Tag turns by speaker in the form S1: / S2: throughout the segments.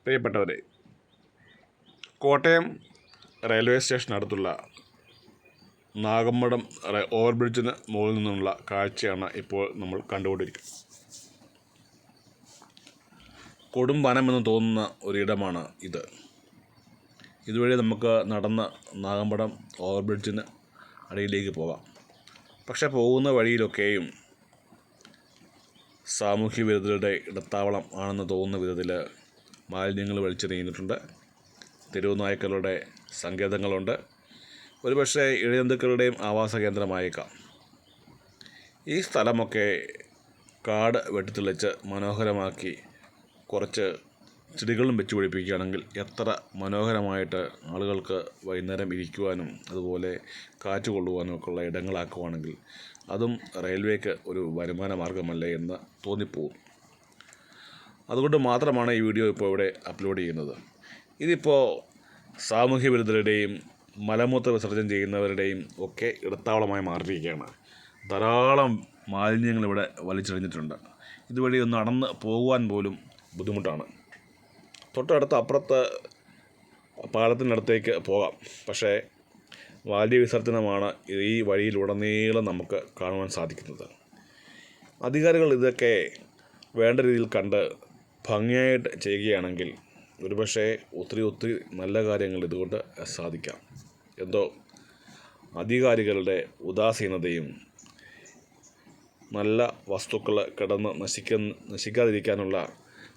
S1: പ്രിയപ്പെട്ടവരെ, കോട്ടയം റെയിൽവേ സ്റ്റേഷനടുത്തുള്ള നാഗമ്പടം ഓവർബ്രിഡ്ജിന് മുകളിൽ നിന്നുള്ള കാഴ്ചയാണ് ഇപ്പോൾ നമ്മൾ കണ്ടുകൊണ്ടിരിക്കുന്നത്. കൊടും വനമെന്ന് തോന്നുന്ന ഒരിടമാണ് ഇത്. ഇതുവഴി നമുക്ക് നടന്ന് നാഗമ്പടം ഓവർബ്രിഡ്ജിന് അടിയിലേക്ക് പോകാം. പക്ഷേ പോകുന്ന വഴിയിലൊക്കെയും സാമൂഹ്യ വിരുദ്ധരുടെ ഇടത്താവളം ആണെന്ന് തോന്നുന്ന വിധത്തിൽ മാലിന്യങ്ങൾ വലിച്ചെറിഞ്ഞിട്ടുണ്ട്. തെരുവ് നായ്ക്കളുടെ സങ്കേതങ്ങളുണ്ട്. ഒരുപക്ഷെ ഇഴജന്തുക്കളുടെയും ആവാസ കേന്ദ്രമായേക്കാം. ഈ സ്ഥലമൊക്കെ കാട് വെട്ടിത്തെളിച്ച് മനോഹരമാക്കി കുറച്ച് ചെടികളും വെച്ച് പിടിപ്പിക്കുകയാണെങ്കിൽ എത്ര മനോഹരമായിട്ട് ആളുകൾക്ക് വൈകുന്നേരം ഇരിക്കുവാനും അതുപോലെ കാറ്റ് കൊള്ളുവാനും ഒക്കെയുള്ള ഇടങ്ങളാക്കുവാണെങ്കിൽ അതും റെയിൽവേക്ക് ഒരു വരുമാന മാർഗമല്ലേ എന്ന് തോന്നിപ്പോവും. അതുകൊണ്ട് മാത്രമാണ് ഈ വീഡിയോ ഇപ്പോൾ ഇവിടെ അപ്ലോഡ് ചെയ്യുന്നത്. ഇതിപ്പോൾ സാമൂഹ്യ വിരുദ്ധരുടെയും മലമൂത്ര വിസർജനം ചെയ്യുന്നവരുടെയും ഒക്കെ ഇടത്താവളമായി മാറിയിരിക്കുകയാണ്. ധാരാളം മാലിന്യങ്ങൾ ഇവിടെ വലിച്ചെറിഞ്ഞിട്ടുണ്ട്. ഇതുവഴി ഒന്ന് നടന്ന് പോകുവാൻ പോലും ബുദ്ധിമുട്ടാണ്. തൊട്ടടുത്ത് അപ്പുറത്ത് പാലത്തിനടുത്തേക്ക് പോകാം. പക്ഷേ മാലിന്യ വിസർജനമാണ് ഈ വഴിയിലുടനീളം നമുക്ക് കാണുവാൻ സാധിക്കുന്നത്. അധികാരികൾ ഇതൊക്കെ വേണ്ട രീതിയിൽ കണ്ട് ഭംഗിയായിട്ട് ചെയ്യുകയാണെങ്കിൽ ഒരുപക്ഷെ ഒത്തിരി നല്ല കാര്യങ്ങൾ ഇതുകൊണ്ട് സാധിക്കാം. എന്തോ അധികാരികളുടെ ഉദാസീനതയും നല്ല വസ്തുക്കൾ കിടന്ന് നശിക്കാതിരിക്കാനുള്ള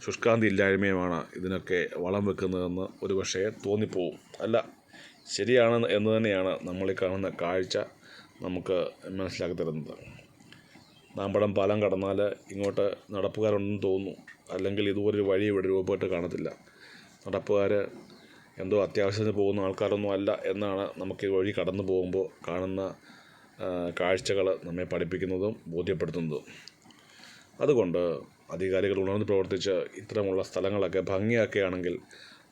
S1: ശുഷ്കാന്തി ഇല്ലായ്മയുമാണ് ഇതിനൊക്കെ വളം വെക്കുന്നതെന്ന് ഒരുപക്ഷെ തോന്നിപ്പോവും. അല്ല, ശരിയാണ് എന്ന് തന്നെയാണ് നമ്മളീ കാണുന്ന കാഴ്ച നമുക്ക് മനസ്സിലാക്കി തരുന്നത്. നാമ്പടം പാലം കടന്നാൽ ഇങ്ങോട്ട് നടപ്പുകാരുണ്ടെന്ന് തോന്നുന്നു. അല്ലെങ്കിൽ ഇതുപോലൊരു വഴി ഇവിടെ രൂപപ്പെട്ട് കാണത്തില്ല. നടപ്പുകാർ എന്തോ അത്യാവശ്യത്തിന് പോകുന്ന ആൾക്കാരൊന്നും അല്ല എന്നാണ് നമുക്ക് ഈ വഴി കടന്നു പോകുമ്പോൾ കാണുന്ന കാഴ്ചകൾ നമ്മെ പഠിപ്പിക്കുന്നതും ബോധ്യപ്പെടുത്തുന്നതും. അതുകൊണ്ട് അധികാരികൾ ഉണർന്ന് പ്രവർത്തിച്ച് ഇത്തരമുള്ള സ്ഥലങ്ങളൊക്കെ ഭംഗിയാക്കുകയാണെങ്കിൽ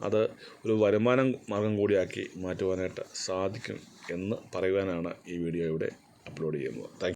S1: അത് ഒരു വരുമാന മാർഗം കൂടിയാക്കി മാറ്റുവാനായിട്ട് സാധിക്കും എന്ന് പറയുവാനാണ് ഈ വീഡിയോ ഇവിടെ അപ്ലോഡ് ചെയ്യുന്നത്. Thank you.